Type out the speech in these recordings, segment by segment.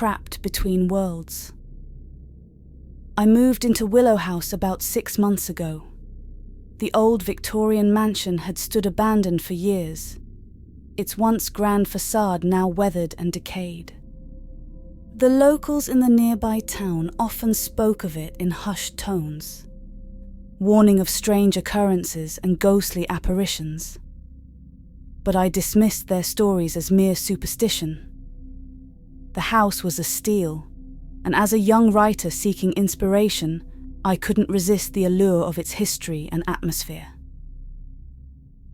trapped between worlds. I moved into Willow House about 6 months ago. The old Victorian mansion had stood abandoned for years, its once grand facade now weathered and decayed. The locals in the nearby town often spoke of it in hushed tones, warning of strange occurrences and ghostly apparitions. But I dismissed their stories as mere superstition. The house was a steal, and as a young writer seeking inspiration, I couldn't resist the allure of its history and atmosphere.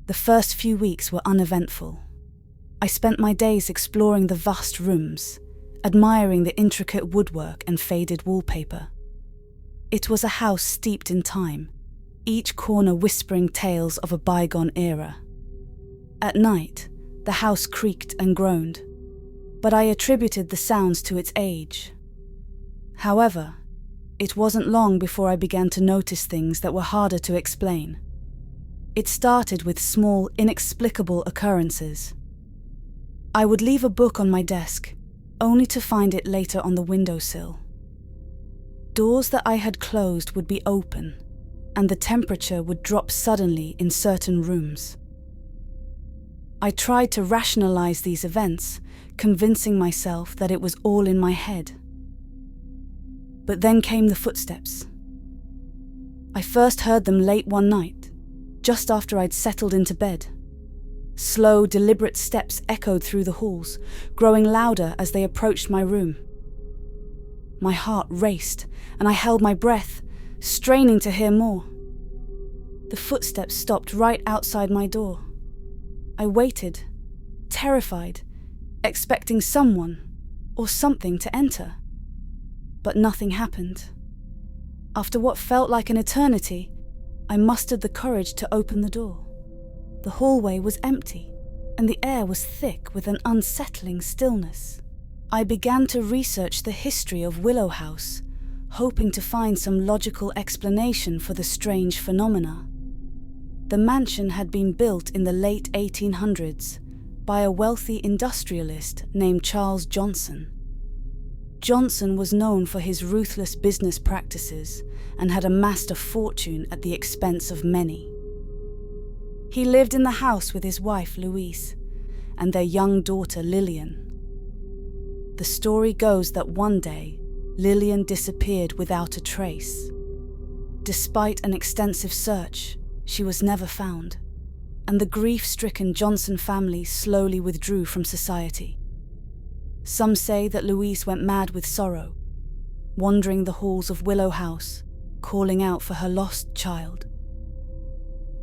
The first few weeks were uneventful. I spent my days exploring the vast rooms, admiring the intricate woodwork and faded wallpaper. It was a house steeped in time, each corner whispering tales of a bygone era. At night, the house creaked and groaned, but I attributed the sounds to its age. However, it wasn't long before I began to notice things that were harder to explain. It started with small, inexplicable occurrences. I would leave a book on my desk, only to find it later on the windowsill. Doors that I had closed would be open, and the temperature would drop suddenly in certain rooms. I tried to rationalize these events, convincing myself that it was all in my head. But then came the footsteps. I first heard them late one night, just after I'd settled into bed. Slow, deliberate steps echoed through the halls, growing louder as they approached my room. My heart raced, and I held my breath, straining to hear more. The footsteps stopped right outside my door. I waited, terrified, expecting someone or something to enter. But nothing happened. After what felt like an eternity, I mustered the courage to open the door. The hallway was empty, and the air was thick with an unsettling stillness. I began to research the history of Willow House, hoping to find some logical explanation for the strange phenomena. The mansion had been built in the late 1800s by a wealthy industrialist named Charles Johnson. Johnson was known for his ruthless business practices and had amassed a fortune at the expense of many. He lived in the house with his wife Louise and their young daughter Lillian. The story goes that one day, Lillian disappeared without a trace. Despite an extensive search, she was never found, and the grief-stricken Johnson family slowly withdrew from society. Some say that Louise went mad with sorrow, wandering the halls of Willow House, calling out for her lost child.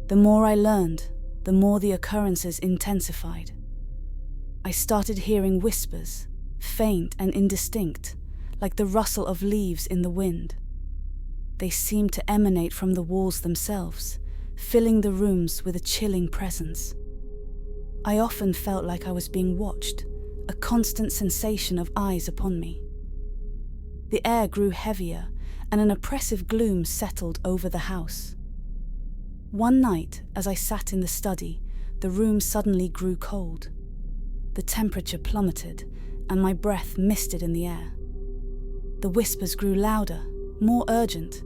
The more I learned, the more the occurrences intensified. I started hearing whispers, faint and indistinct, like the rustle of leaves in the wind. They seemed to emanate from the walls themselves, filling the rooms with a chilling presence. I often felt like I was being watched, a constant sensation of eyes upon me. The air grew heavier, and an oppressive gloom settled over the house. One night, as I sat in the study, the room suddenly grew cold. The temperature plummeted, and my breath misted in the air. The whispers grew louder, more urgent,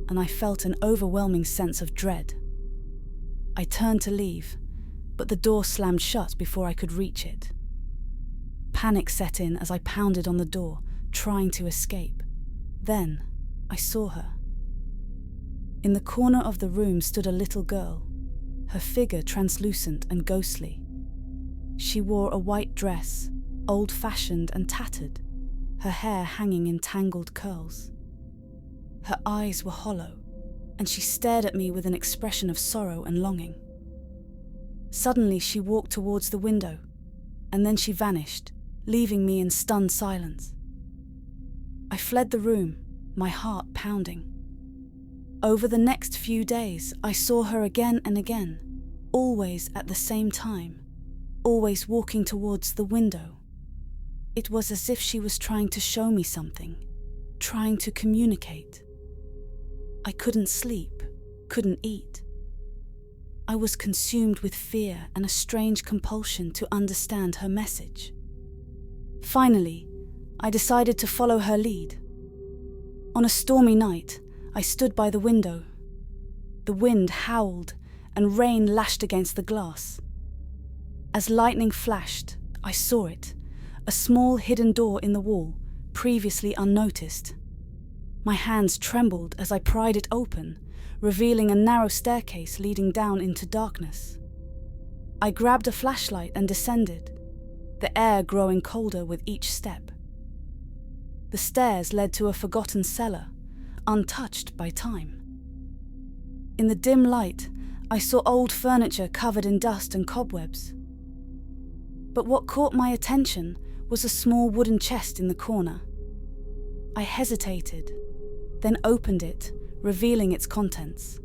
and I felt an overwhelming sense of dread. I turned to leave, but the door slammed shut before I could reach it. Panic set in as I pounded on the door, trying to escape. Then, I saw her. In the corner of the room stood a little girl, her figure translucent and ghostly. She wore a white dress, old-fashioned and tattered, her hair hanging in tangled curls. Her eyes were hollow, and she stared at me with an expression of sorrow and longing. Suddenly she walked towards the window, and then she vanished, leaving me in stunned silence. I fled the room, my heart pounding. Over the next few days, I saw her again and again, always at the same time, always walking towards the window. It was as if she was trying to show me something, trying to communicate. I couldn't sleep, couldn't eat. I was consumed with fear and a strange compulsion to understand her message. Finally, I decided to follow her lead. On a stormy night, I stood by the window. The wind howled and rain lashed against the glass. As lightning flashed, I saw it, a small hidden door in the wall, previously unnoticed. My hands trembled as I pried it open, revealing a narrow staircase leading down into darkness. I grabbed a flashlight and descended, the air growing colder with each step. The stairs led to a forgotten cellar, untouched by time. In the dim light, I saw old furniture covered in dust and cobwebs. But what caught my attention was a small wooden chest in the corner. I hesitated, then opened it, revealing its contents.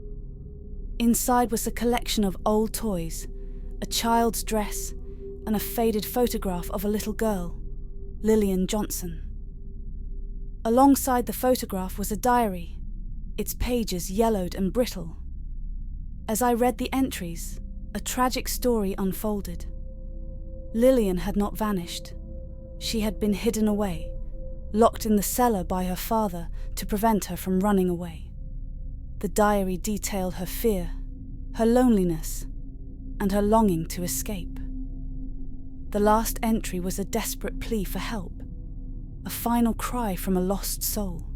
Inside was a collection of old toys, a child's dress, and a faded photograph of a little girl, Lillian Johnson. Alongside the photograph was a diary, its pages yellowed and brittle. As I read the entries, a tragic story unfolded. Lillian had not vanished. She had been hidden away, locked in the cellar by her father to prevent her from running away. The diary detailed her fear, her loneliness, and her longing to escape. The last entry was a desperate plea for help, a final cry from a lost soul.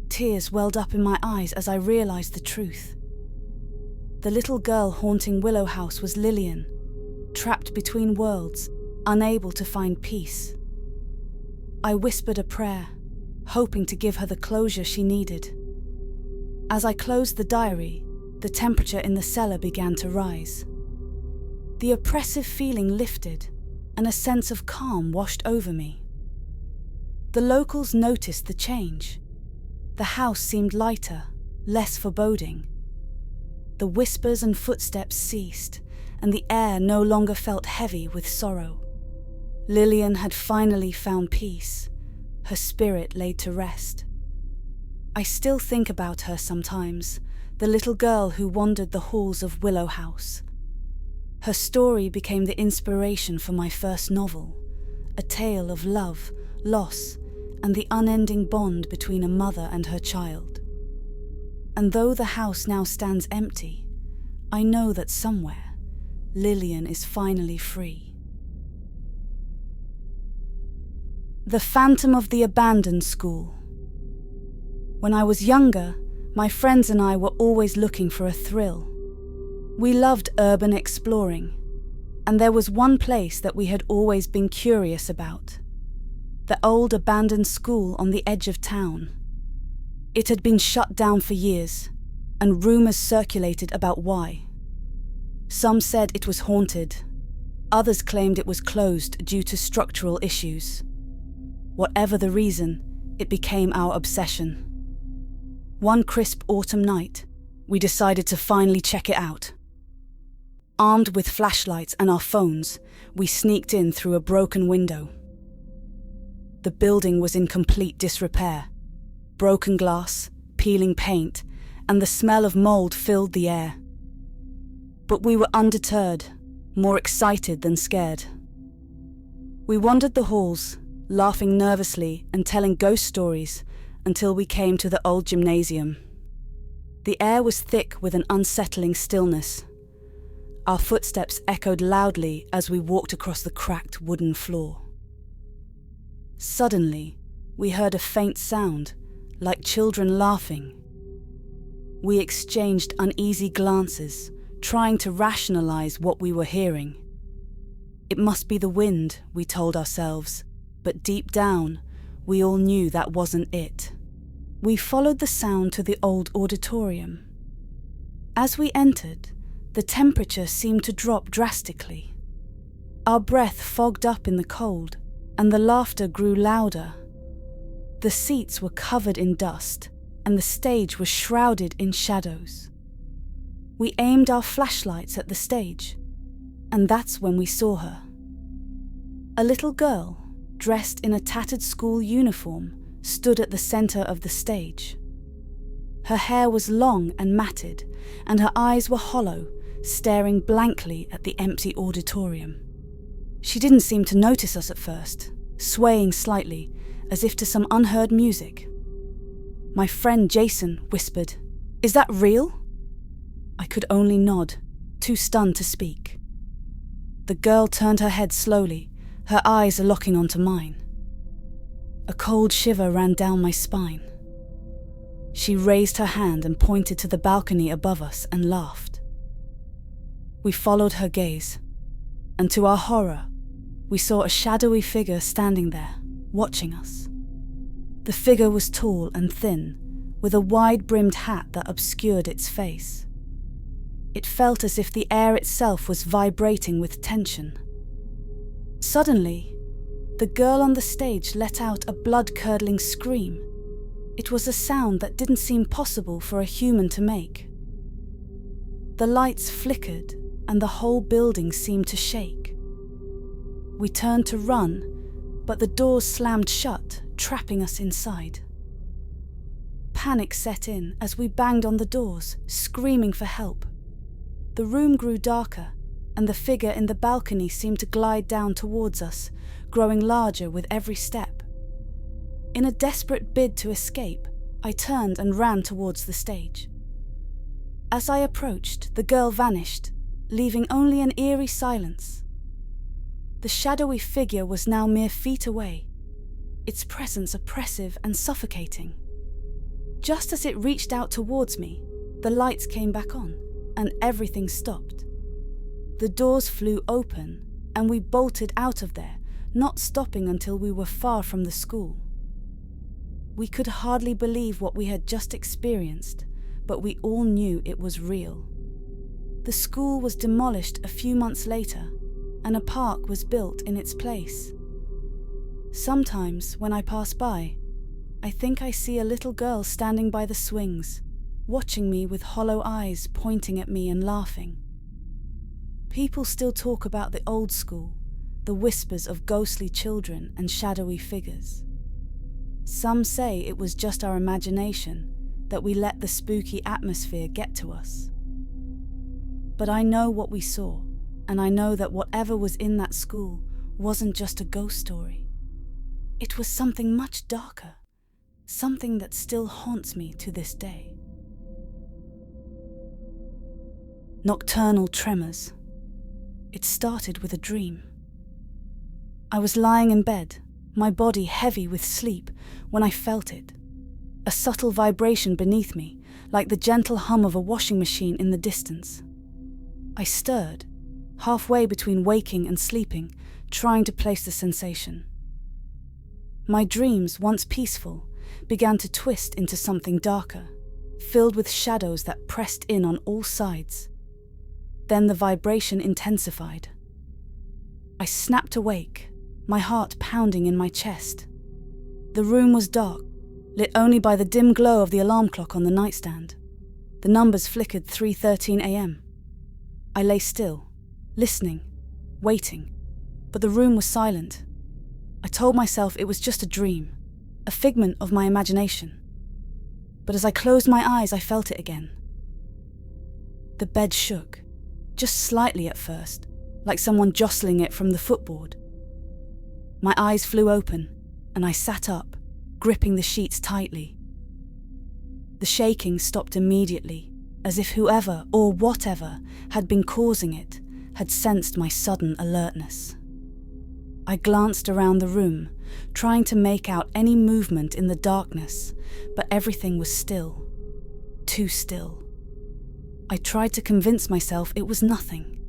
Tears welled up in my eyes as I realized the truth. The little girl haunting Willow House was Lillian, trapped between worlds, unable to find peace. I whispered a prayer, hoping to give her the closure she needed. As I closed the diary, the temperature in the cellar began to rise. The oppressive feeling lifted, and a sense of calm washed over me. The locals noticed the change. The house seemed lighter, less foreboding. The whispers and footsteps ceased, and the air no longer felt heavy with sorrow. Lillian had finally found peace, her spirit laid to rest. I still think about her sometimes, the little girl who wandered the halls of Willow House. Her story became the inspiration for my first novel, a tale of love, loss, and the unending bond between a mother and her child. And though the house now stands empty, I know that somewhere, Lillian is finally free. The Phantom of the Abandoned School. When I was younger, my friends and I were always looking for a thrill. We loved urban exploring, and there was one place that we had always been curious about: the old abandoned school on the edge of town. It had been shut down for years, and rumors circulated about why. Some said it was haunted, others claimed it was closed due to structural issues. Whatever the reason, it became our obsession. One crisp autumn night, we decided to finally check it out. Armed with flashlights and our phones, we sneaked in through a broken window. The building was in complete disrepair. Broken glass, peeling paint, and the smell of mold filled the air. But we were undeterred, more excited than scared. We wandered the halls, laughing nervously and telling ghost stories until we came to the old gymnasium. The air was thick with an unsettling stillness. Our footsteps echoed loudly as we walked across the cracked wooden floor. Suddenly, we heard a faint sound, like children laughing. We exchanged uneasy glances, trying to rationalize what we were hearing. It must be the wind, we told ourselves, but deep down, we all knew that wasn't it. We followed the sound to the old auditorium. As we entered, the temperature seemed to drop drastically. Our breath fogged up in the cold, and the laughter grew louder. The seats were covered in dust, and the stage was shrouded in shadows. We aimed our flashlights at the stage, and that's when we saw her. A little girl, dressed in a tattered school uniform, stood at the center of the stage. Her hair was long and matted, and her eyes were hollow, staring blankly at the empty auditorium. She didn't seem to notice us at first, swaying slightly, as if to some unheard music. My friend Jason whispered, "Is that real?" I could only nod, too stunned to speak. The girl turned her head slowly, her eyes locking onto mine. A cold shiver ran down my spine. She raised her hand and pointed to the balcony above us and laughed. We followed her gaze, and to our horror, we saw a shadowy figure standing there, watching us. The figure was tall and thin, with a wide-brimmed hat that obscured its face. It felt as if the air itself was vibrating with tension. Suddenly, the girl on the stage let out a blood-curdling scream. It was a sound that didn't seem possible for a human to make. The lights flickered, and the whole building seemed to shake. We turned to run, but the doors slammed shut, trapping us inside. Panic set in as we banged on the doors, screaming for help. The room grew darker, and the figure in the balcony seemed to glide down towards us, growing larger with every step. In a desperate bid to escape, I turned and ran towards the stage. As I approached, the girl vanished, leaving only an eerie silence. The shadowy figure was now mere feet away, its presence oppressive and suffocating. Just as it reached out towards me, the lights came back on, and everything stopped. The doors flew open, and we bolted out of there, not stopping until we were far from the school. We could hardly believe what we had just experienced, but we all knew it was real. The school was demolished a few months later, and a park was built in its place. Sometimes, when I pass by, I think I see a little girl standing by the swings, watching me with hollow eyes pointing at me and laughing. People still talk about the old school, the whispers of ghostly children and shadowy figures. Some say it was just our imagination, that we let the spooky atmosphere get to us. But I know what we saw, and I know that whatever was in that school wasn't just a ghost story. It was something much darker, something that still haunts me to this day. Nocturnal Tremors. It started with a dream. I was lying in bed, my body heavy with sleep, when I felt it. A subtle vibration beneath me, like the gentle hum of a washing machine in the distance. I stirred, halfway between waking and sleeping, trying to place the sensation. My dreams, once peaceful, began to twist into something darker, filled with shadows that pressed in on all sides. Then the vibration intensified. I snapped awake, my heart pounding in my chest. The room was dark, lit only by the dim glow of the alarm clock on the nightstand. The numbers flickered 3:13 a.m. I lay still, listening, waiting, but the room was silent. I told myself it was just a dream, a figment of my imagination. But as I closed my eyes, I felt it again. The bed shook, just slightly at first, like someone jostling it from the footboard. My eyes flew open, and I sat up, gripping the sheets tightly. The shaking stopped immediately, as if whoever or whatever had been causing it had sensed my sudden alertness. I glanced around the room, trying to make out any movement in the darkness, but everything was still. Too still. I tried to convince myself it was nothing.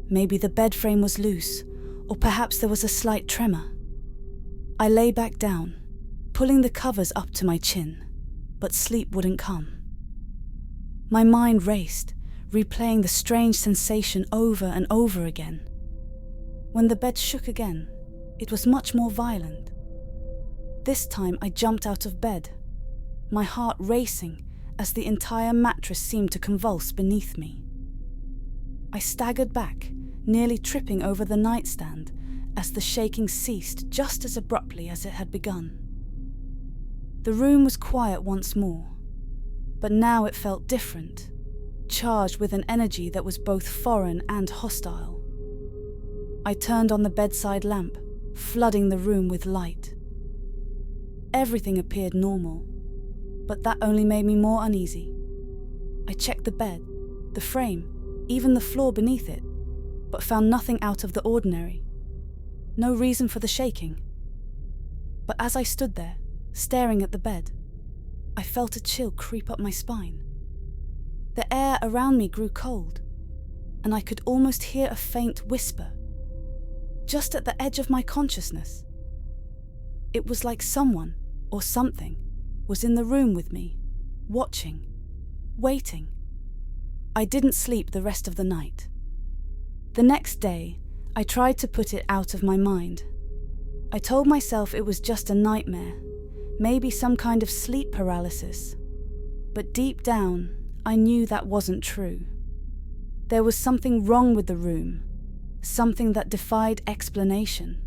Maybe the bed frame was loose, or perhaps there was a slight tremor. I lay back down, pulling the covers up to my chin, but sleep wouldn't come. My mind raced, replaying the strange sensation over and over again. When the bed shook again, it was much more violent. This time I jumped out of bed, my heart racing as the entire mattress seemed to convulse beneath me. I staggered back, nearly tripping over the nightstand as the shaking ceased just as abruptly as it had begun. The room was quiet once more, but now it felt different, charged with an energy that was both foreign and hostile. I turned on the bedside lamp, flooding the room with light. Everything appeared normal, but that only made me more uneasy. I checked the bed, the frame, even the floor beneath it, but found nothing out of the ordinary. No reason for the shaking. But as I stood there, staring at the bed, I felt a chill creep up my spine. The air around me grew cold, and I could almost hear a faint whisper, just at the edge of my consciousness. It was like someone, or something, was in the room with me, watching, waiting. I didn't sleep the rest of the night. The next day, I tried to put it out of my mind. I told myself it was just a nightmare, maybe some kind of sleep paralysis. But deep down, I knew that wasn't true. There was something wrong with the room, something that defied explanation.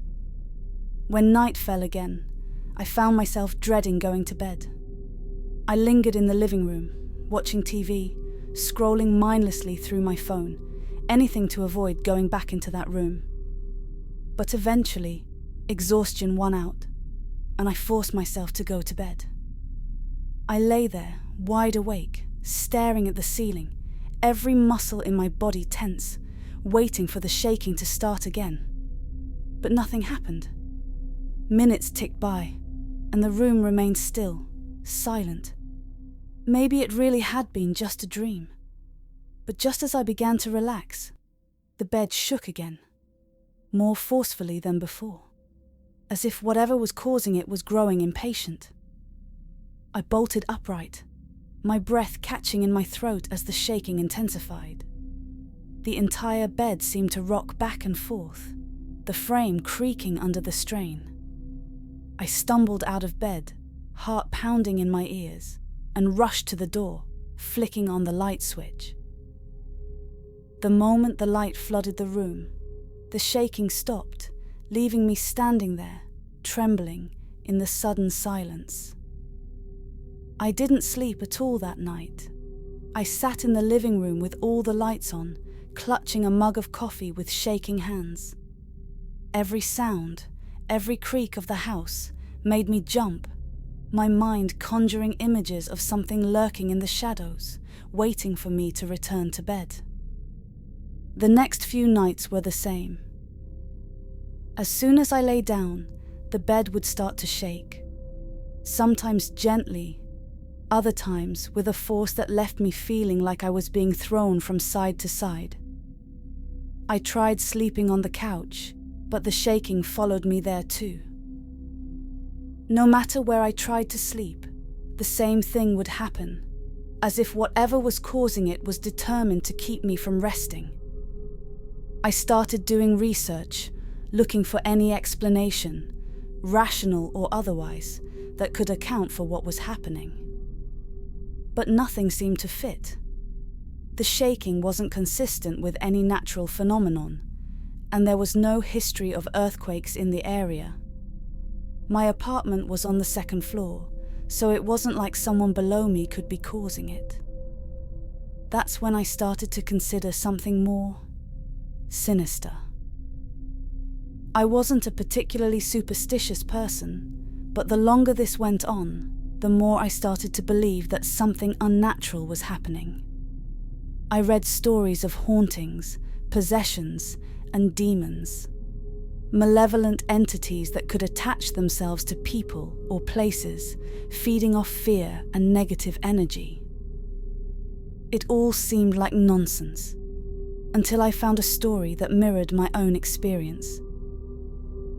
When night fell again, I found myself dreading going to bed. I lingered in the living room, watching TV, scrolling mindlessly through my phone, anything to avoid going back into that room. But eventually, exhaustion won out, and I forced myself to go to bed. I lay there, wide awake, staring at the ceiling, every muscle in my body tense, waiting for the shaking to start again. But nothing happened. Minutes ticked by, and the room remained still, silent. Maybe it really had been just a dream. But just as I began to relax, the bed shook again, more forcefully than before, as if whatever was causing it was growing impatient. I bolted upright, my breath catching in my throat as the shaking intensified. The entire bed seemed to rock back and forth, the frame creaking under the strain. I stumbled out of bed, heart pounding in my ears, and rushed to the door, flicking on the light switch. The moment the light flooded the room, the shaking stopped, leaving me standing there, trembling in the sudden silence. I didn't sleep at all that night. I sat in the living room with all the lights on, clutching a mug of coffee with shaking hands. Every sound, every creak of the house made me jump, my mind conjuring images of something lurking in the shadows, waiting for me to return to bed. The next few nights were the same. As soon as I lay down, the bed would start to shake, sometimes gently, other times with a force that left me feeling like I was being thrown from side to side. I tried sleeping on the couch, but the shaking followed me there too. No matter where I tried to sleep, the same thing would happen, as if whatever was causing it was determined to keep me from resting. I started doing research, looking for any explanation, rational or otherwise, that could account for what was happening. But nothing seemed to fit. The shaking wasn't consistent with any natural phenomenon, and there was no history of earthquakes in the area. My apartment was on the second floor, so it wasn't like someone below me could be causing it. That's when I started to consider something more sinister. I wasn't a particularly superstitious person, but the longer this went on, the more I started to believe that something unnatural was happening. I read stories of hauntings, possessions, and demons. Malevolent entities that could attach themselves to people or places, feeding off fear and negative energy. It all seemed like nonsense, until I found a story that mirrored my own experience.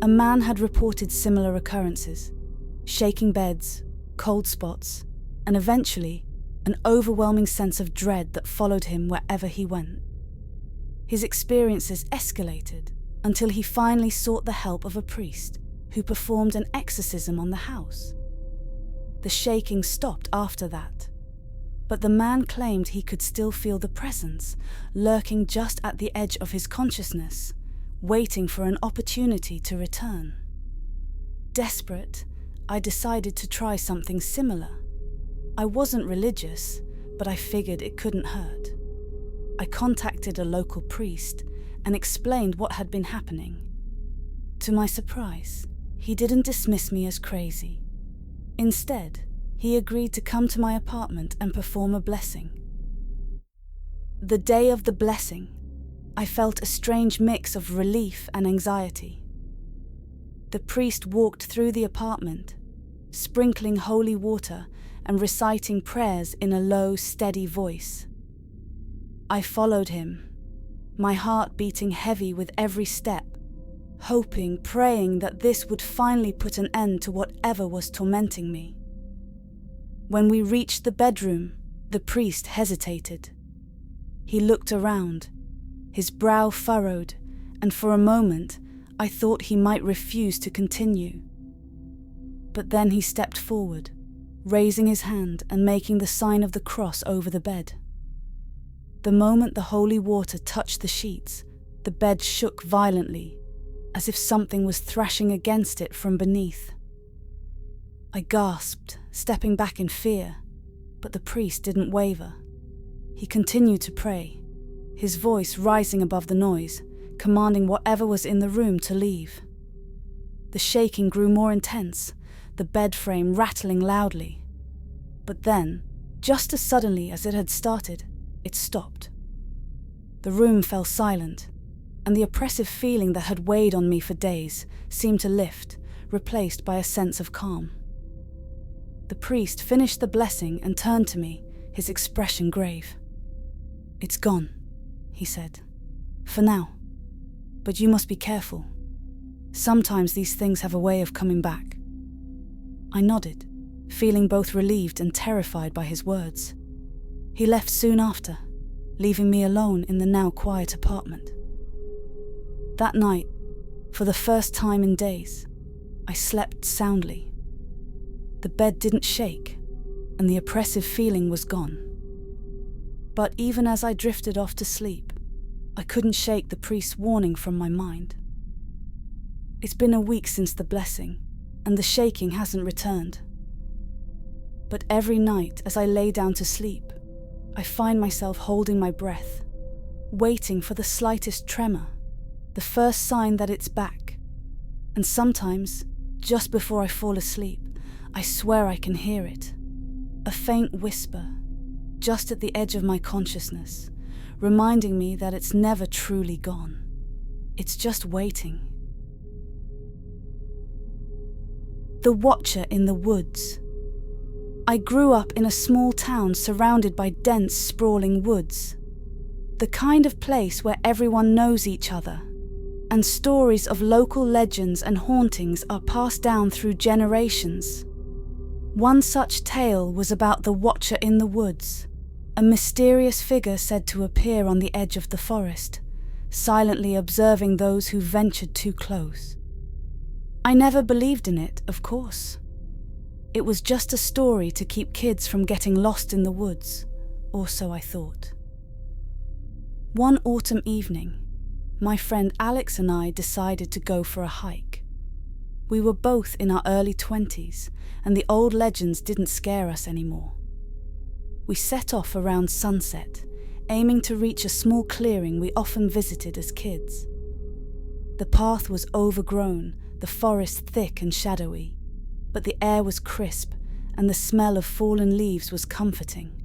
A man had reported similar occurrences, shaking beds, cold spots, and eventually, an overwhelming sense of dread that followed him wherever he went. His experiences escalated until he finally sought the help of a priest who performed an exorcism on the house. The shaking stopped after that, but the man claimed he could still feel the presence lurking just at the edge of his consciousness, waiting for an opportunity to return. Desperate, I decided to try something similar. I wasn't religious, but I figured it couldn't hurt. I contacted a local priest and explained what had been happening. To my surprise, he didn't dismiss me as crazy. Instead, he agreed to come to my apartment and perform a blessing. The day of the blessing, I felt a strange mix of relief and anxiety. The priest walked through the apartment, sprinkling holy water and reciting prayers in a low, steady voice. I followed him, my heart beating heavy with every step, hoping, praying that this would finally put an end to whatever was tormenting me. When we reached the bedroom, the priest hesitated. He looked around, his brow furrowed, and for a moment I thought he might refuse to continue. But then he stepped forward, raising his hand and making the sign of the cross over the bed. The moment the holy water touched the sheets, the bed shook violently, as if something was thrashing against it from beneath. I gasped, stepping back in fear, but the priest didn't waver. He continued to pray, his voice rising above the noise, commanding whatever was in the room to leave. The shaking grew more intense, the bed frame rattling loudly. But then, just as suddenly as it had started, it stopped. The room fell silent, and the oppressive feeling that had weighed on me for days seemed to lift, replaced by a sense of calm. The priest finished the blessing and turned to me, his expression grave. "It's gone," he said. "For now. But you must be careful. Sometimes these things have a way of coming back." I nodded, feeling both relieved and terrified by his words. He left soon after, leaving me alone in the now quiet apartment. That night, for the first time in days, I slept soundly. The bed didn't shake, and the oppressive feeling was gone. But even as I drifted off to sleep, I couldn't shake the priest's warning from my mind. It's been a week since the blessing, and the shaking hasn't returned. But every night as I lay down to sleep, I find myself holding my breath, waiting for the slightest tremor, the first sign that it's back. And sometimes, just before I fall asleep, I swear I can hear it. A faint whisper, just at the edge of my consciousness, reminding me that it's never truly gone. It's just waiting. The Watcher in the Woods. I grew up in a small town surrounded by dense, sprawling woods. The kind of place where everyone knows each other, and stories of local legends and hauntings are passed down through generations. One such tale was about the Watcher in the Woods, a mysterious figure said to appear on the edge of the forest, silently observing those who ventured too close. I never believed in it, of course. It was just a story to keep kids from getting lost in the woods, or so I thought. One autumn evening, my friend Alex and I decided to go for a hike. We were both in our early 20s, and the old legends didn't scare us anymore. We set off around sunset, aiming to reach a small clearing we often visited as kids. The path was overgrown, the forest thick and shadowy, but the air was crisp and the smell of fallen leaves was comforting.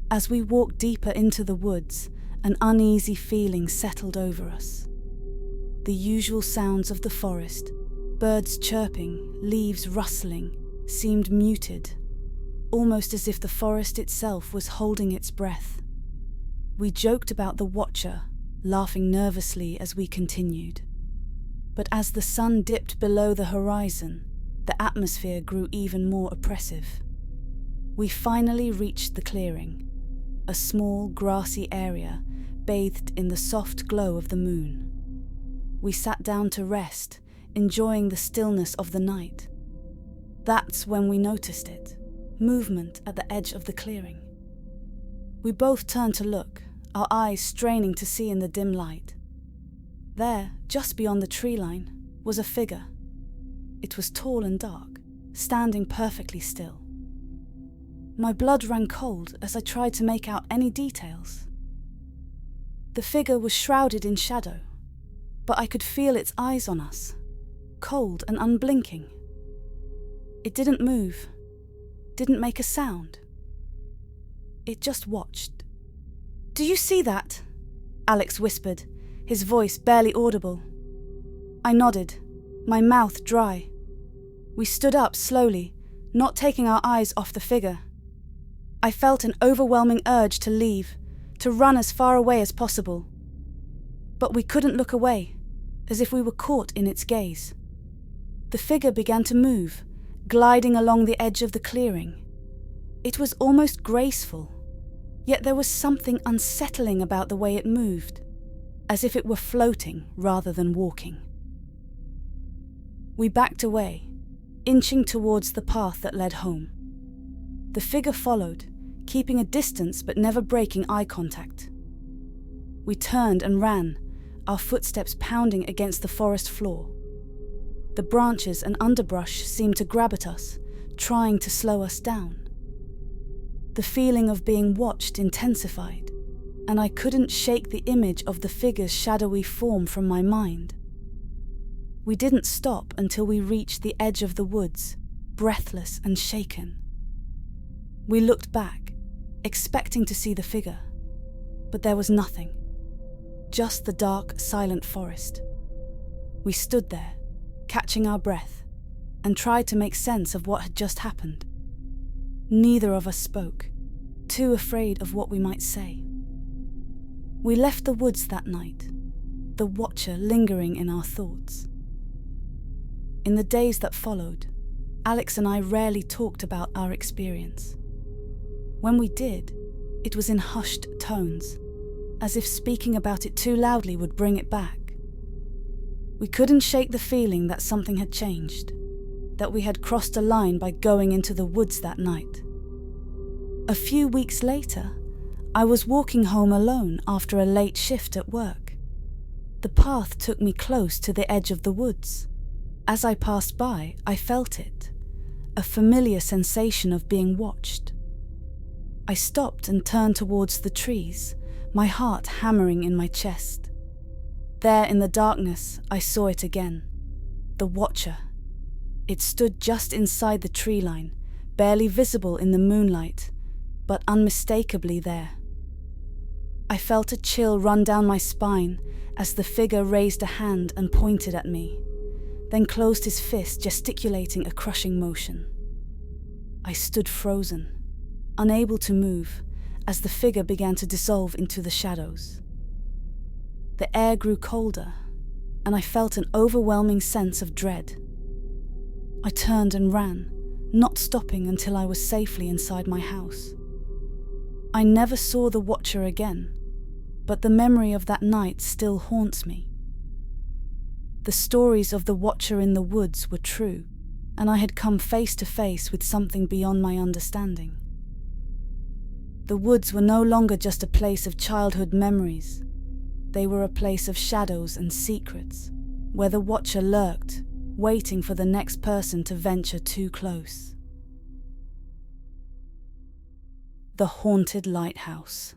As we walked deeper into the woods, an uneasy feeling settled over us. The usual sounds of the forest, birds chirping, leaves rustling, seemed muted, almost as if the forest itself was holding its breath. We joked about the Watcher, laughing nervously as we continued. But as the sun dipped below the horizon, the atmosphere grew even more oppressive. We finally reached the clearing, a small grassy area bathed in the soft glow of the moon. We sat down to rest, enjoying the stillness of the night. That's when we noticed it, movement at the edge of the clearing. We both turned to look, our eyes straining to see in the dim light. There, just beyond the tree line, was a figure. It was tall and dark, standing perfectly still. My blood ran cold as I tried to make out any details. The figure was shrouded in shadow, but I could feel its eyes on us, cold and unblinking. It didn't move, didn't make a sound. It just watched. "Do you see that?" Alex whispered, his voice barely audible. I nodded, my mouth dry. We stood up slowly, not taking our eyes off the figure. I felt an overwhelming urge to leave, to run as far away as possible. But we couldn't look away, as if we were caught in its gaze. The figure began to move, gliding along the edge of the clearing. It was almost graceful, yet there was something unsettling about the way it moved, as if it were floating rather than walking. We backed away, inching towards the path that led home. The figure followed, keeping a distance but never breaking eye contact. We turned and ran, our footsteps pounding against the forest floor. The branches and underbrush seemed to grab at us, trying to slow us down. The feeling of being watched intensified, and I couldn't shake the image of the figure's shadowy form from my mind. We didn't stop until we reached the edge of the woods, breathless and shaken. We looked back, expecting to see the figure, but there was nothing. Just the dark, silent forest. We stood there, catching our breath, and tried to make sense of what had just happened. Neither of us spoke, too afraid of what we might say. We left the woods that night, the watcher lingering in our thoughts. In the days that followed, Alex and I rarely talked about our experience. When we did, it was in hushed tones, as if speaking about it too loudly would bring it back. We couldn't shake the feeling that something had changed, that we had crossed a line by going into the woods that night. A few weeks later, I was walking home alone after a late shift at work. The path took me close to the edge of the woods. As I passed by, I felt it, a familiar sensation of being watched. I stopped and turned towards the trees, my heart hammering in my chest. There in the darkness, I saw it again, the watcher. It stood just inside the tree line, barely visible in the moonlight, but unmistakably there. I felt a chill run down my spine as the figure raised a hand and pointed at me, then closed his fist, gesticulating a crushing motion. I stood frozen, unable to move, as the figure began to dissolve into the shadows. The air grew colder, and I felt an overwhelming sense of dread. I turned and ran, not stopping until I was safely inside my house. I never saw the watcher again, but the memory of that night still haunts me. The stories of the watcher in the woods were true, and I had come face to face with something beyond my understanding. The woods were no longer just a place of childhood memories. They were a place of shadows and secrets, where the watcher lurked, waiting for the next person to venture too close. The Haunted Lighthouse.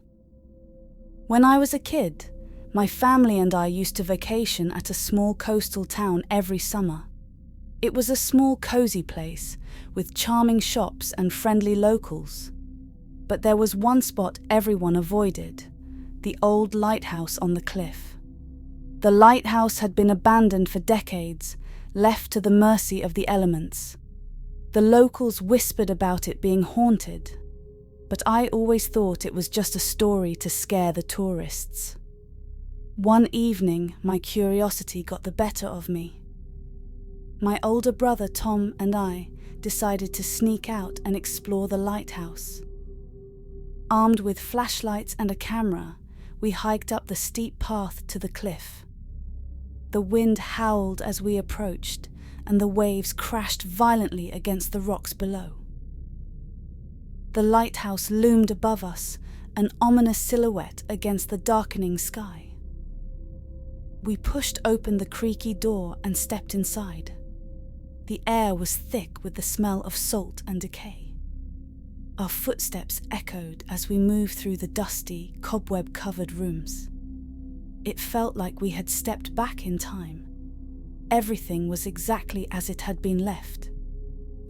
When I was a kid, my family and I used to vacation at a small coastal town every summer. It was a small, cozy place with charming shops and friendly locals. But there was one spot everyone avoided, the old lighthouse on the cliff. The lighthouse had been abandoned for decades, left to the mercy of the elements. The locals whispered about it being haunted, but I always thought it was just a story to scare the tourists. One evening, my curiosity got the better of me. My older brother Tom and I decided to sneak out and explore the lighthouse. Armed with flashlights and a camera, we hiked up the steep path to the cliff. The wind howled as we approached, and the waves crashed violently against the rocks below. The lighthouse loomed above us, an ominous silhouette against the darkening sky. We pushed open the creaky door and stepped inside. The air was thick with the smell of salt and decay. Our footsteps echoed as we moved through the dusty, cobweb-covered rooms. It felt like we had stepped back in time. Everything was exactly as it had been left.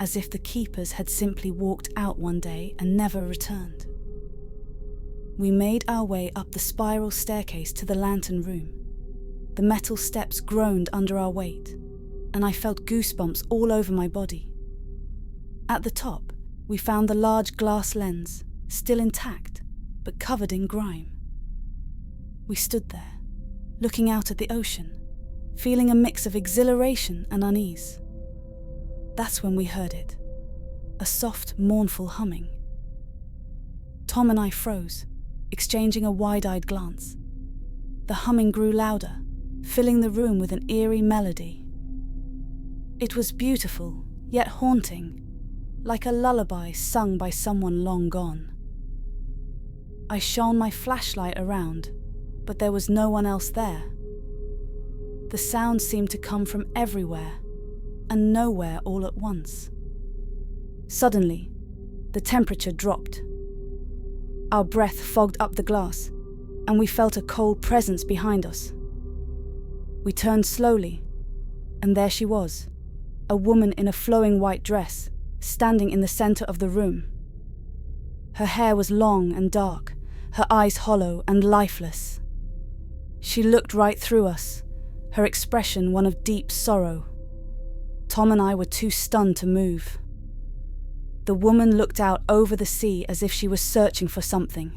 as if the keepers had simply walked out one day and never returned. We made our way up the spiral staircase to the lantern room. The metal steps groaned under our weight, and I felt goosebumps all over my body. At the top, we found the large glass lens, still intact, but covered in grime. We stood there, looking out at the ocean, feeling a mix of exhilaration and unease. That's when we heard it, a soft, mournful humming. Tom and I froze, exchanging a wide-eyed glance. The humming grew louder, filling the room with an eerie melody. It was beautiful, yet haunting, like a lullaby sung by someone long gone. I shone my flashlight around, but there was no one else there. The sound seemed to come from everywhere, and nowhere all at once. Suddenly, the temperature dropped. Our breath fogged up the glass, and we felt a cold presence behind us. We turned slowly, and there she was, a woman in a flowing white dress, standing in the center of the room. Her hair was long and dark, her eyes hollow and lifeless. She looked right through us, her expression one of deep sorrow. Tom and I were too stunned to move. The woman looked out over the sea as if she was searching for something.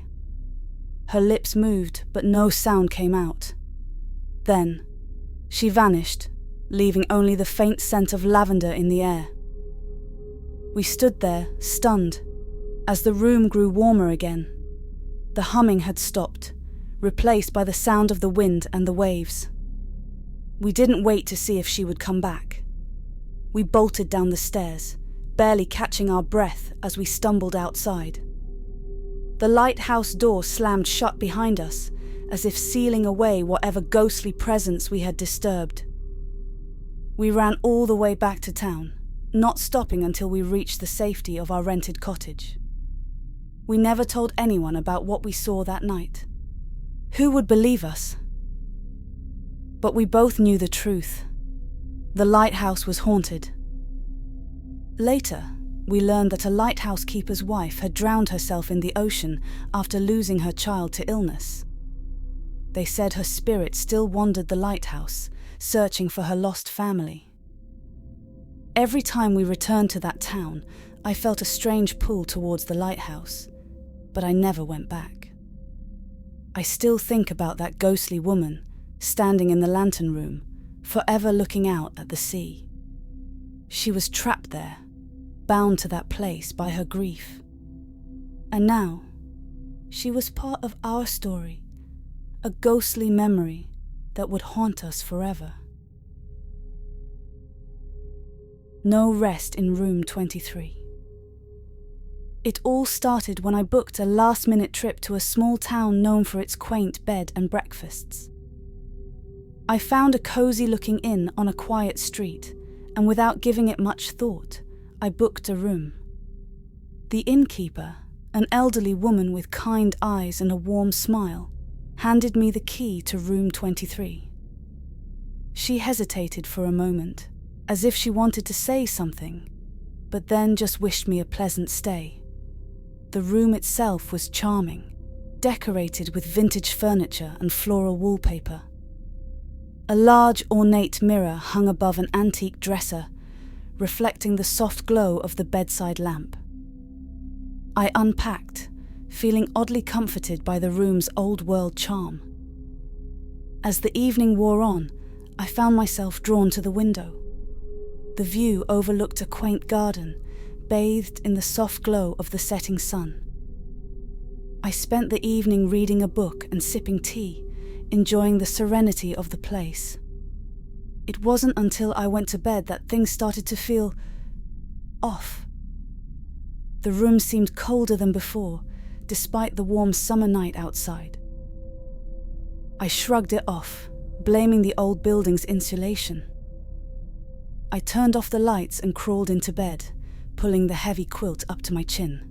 Her lips moved, but no sound came out. Then, she vanished, leaving only the faint scent of lavender in the air. We stood there, stunned, as the room grew warmer again. The humming had stopped, replaced by the sound of the wind and the waves. We didn't wait to see if she would come back. We bolted down the stairs, barely catching our breath as we stumbled outside. The lighthouse door slammed shut behind us, as if sealing away whatever ghostly presence we had disturbed. We ran all the way back to town, not stopping until we reached the safety of our rented cottage. We never told anyone about what we saw that night. Who would believe us? But we both knew the truth. The lighthouse was haunted. Later, we learned that a lighthouse keeper's wife had drowned herself in the ocean after losing her child to illness. They said her spirit still wandered the lighthouse, searching for her lost family. Every time we returned to that town, I felt a strange pull towards the lighthouse, but I never went back. I still think about that ghostly woman, standing in the lantern room, forever looking out at the sea. She was trapped there, bound to that place by her grief. And now, she was part of our story, a ghostly memory that would haunt us forever. No rest in room 23. It all started when I booked a last-minute trip to a small town known for its quaint bed and breakfasts. I found a cozy-looking inn on a quiet street, and without giving it much thought, I booked a room. The innkeeper, an elderly woman with kind eyes and a warm smile, handed me the key to room 23. She hesitated for a moment, as if she wanted to say something, but then just wished me a pleasant stay. The room itself was charming, decorated with vintage furniture and floral wallpaper. A large ornate mirror hung above an antique dresser, reflecting the soft glow of the bedside lamp. I unpacked, feeling oddly comforted by the room's old-world charm. As the evening wore on, I found myself drawn to the window. The view overlooked a quaint garden, bathed in the soft glow of the setting sun. I spent the evening reading a book and sipping tea, enjoying the serenity of the place. It wasn't until I went to bed that things started to feel off. The room seemed colder than before, despite the warm summer night outside. I shrugged it off, blaming the old building's insulation. I turned off the lights and crawled into bed, pulling the heavy quilt up to my chin.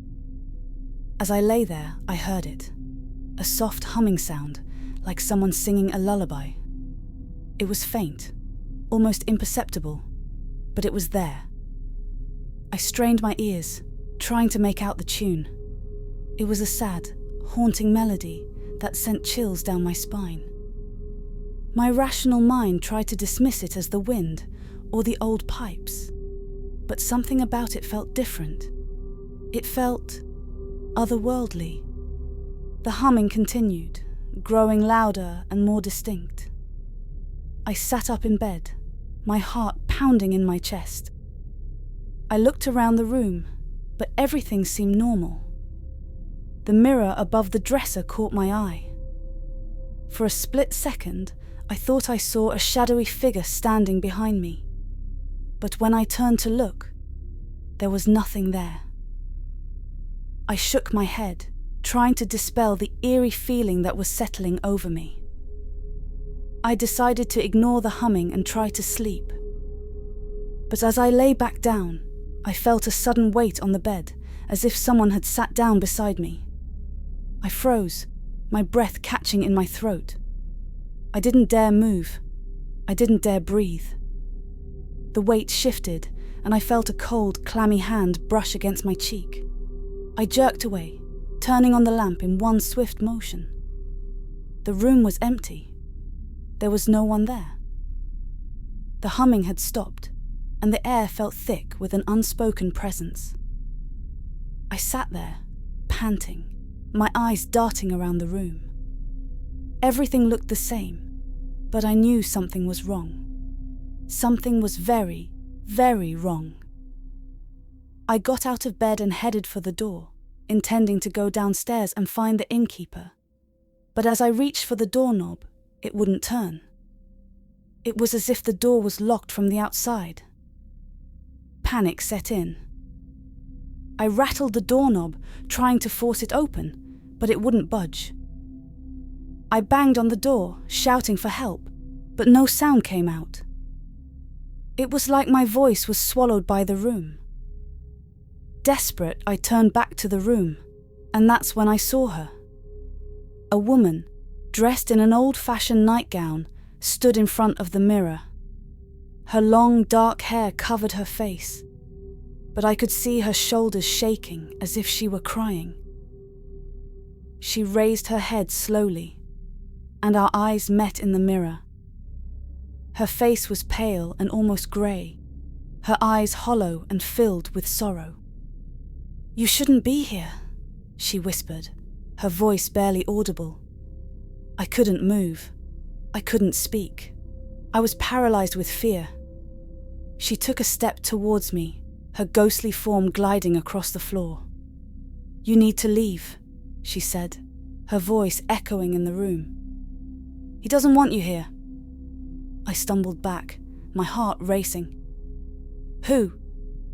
As I lay there, I heard it, a soft humming sound, like someone singing a lullaby. It was faint, almost imperceptible, but it was there. I I strained my ears, trying to make out the tune. It was a sad, haunting melody that sent chills down my spine. My rational mind tried to dismiss it as the wind or the old pipes, but something about it felt different. It felt otherworldly. The humming continued, growing louder and more distinct. I sat up in bed, my heart pounding in my chest. I looked around the room, but everything seemed normal. The mirror above the dresser caught my eye. For a split second, I thought I saw a shadowy figure standing behind me. But when I turned to look, there was nothing there. I shook my head, trying to dispel the eerie feeling that was settling over me. I decided to ignore the humming and try to sleep. But as I lay back down, I felt a sudden weight on the bed, as if someone had sat down beside me. I froze, my breath catching in my throat. I didn't dare move. I didn't dare breathe. The weight shifted, and I felt a cold, clammy hand brush against my cheek. I jerked away, turning on the lamp in one swift motion. The room was empty. There was no one there. The humming had stopped, and the air felt thick with an unspoken presence. I sat there, panting, my eyes darting around the room. Everything looked the same, but I knew something was wrong. Something was very, very wrong. I got out of bed and headed for the door, intending to go downstairs and find the innkeeper. But as I reached for the doorknob, it wouldn't turn. It was as if the door was locked from the outside. Panic set in. I rattled the doorknob, trying to force it open, but it wouldn't budge. I banged on the door, shouting for help, but no sound came out. It was like my voice was swallowed by the room. Desperate, I turned back to the room, and that's when I saw her. A woman, dressed in an old-fashioned nightgown, stood in front of the mirror. Her long, dark hair covered her face, but I could see her shoulders shaking as if she were crying. She raised her head slowly, and our eyes met in the mirror. Her face was pale and almost grey, her eyes hollow and filled with sorrow. "You shouldn't be here," she whispered, her voice barely audible. I couldn't move. I couldn't speak. I was paralyzed with fear. She took a step towards me, her ghostly form gliding across the floor. "You need to leave," she said, her voice echoing in the room. "He doesn't want you here." I stumbled back, my heart racing. Who?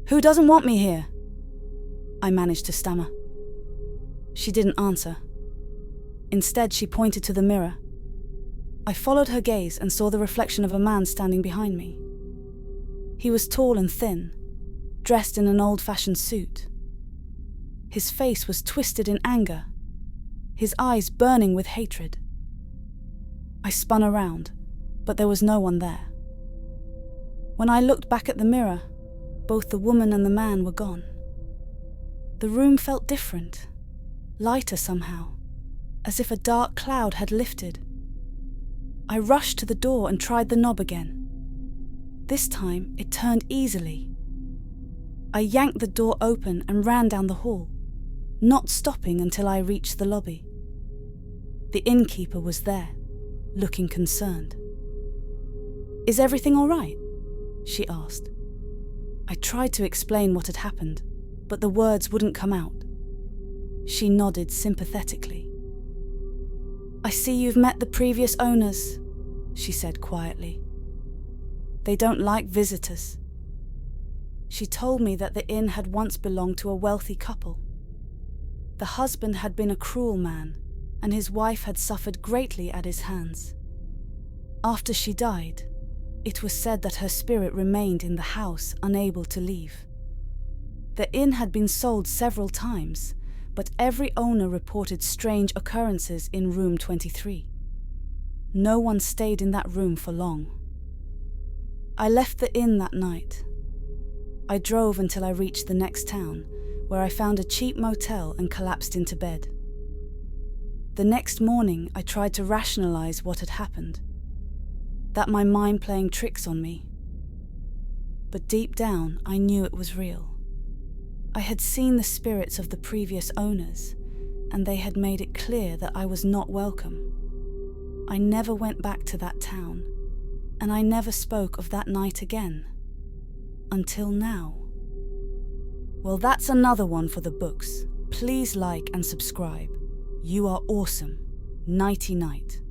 Who doesn't want me here?" I managed to stammer. She didn't answer. Instead, she pointed to the mirror. I followed her gaze and saw the reflection of a man standing behind me. He was tall and thin, dressed in an old-fashioned suit. His face was twisted in anger, his eyes burning with hatred. I spun around, but there was no one there. When I looked back at the mirror, both the woman and the man were gone. The room felt different, lighter somehow, as if a dark cloud had lifted. I rushed to the door and tried the knob again. This time, it turned easily. I yanked the door open and ran down the hall, not stopping until I reached the lobby. The innkeeper was there, looking concerned. "Is everything all right?" she asked. I tried to explain what had happened, but the words wouldn't come out. She nodded sympathetically. "I see you've met the previous owners," she said quietly. "They don't like visitors." She told me that the inn had once belonged to a wealthy couple. The husband had been a cruel man, and his wife had suffered greatly at his hands. After she died, it was said that her spirit remained in the house, unable to leave. The inn had been sold several times, but every owner reported strange occurrences in room 23. No one stayed in that room for long. I left the inn that night. I drove until I reached the next town, where I found a cheap motel and collapsed into bed. The next morning, I tried to rationalize what had happened, that my mind playing tricks on me. But deep down, I knew it was real. I had seen the spirits of the previous owners, and they had made it clear that I was not welcome. I never went back to that town, and I never spoke of that night again. Until now. Well, that's another one for the books. Please like and subscribe. You are awesome. Nighty night.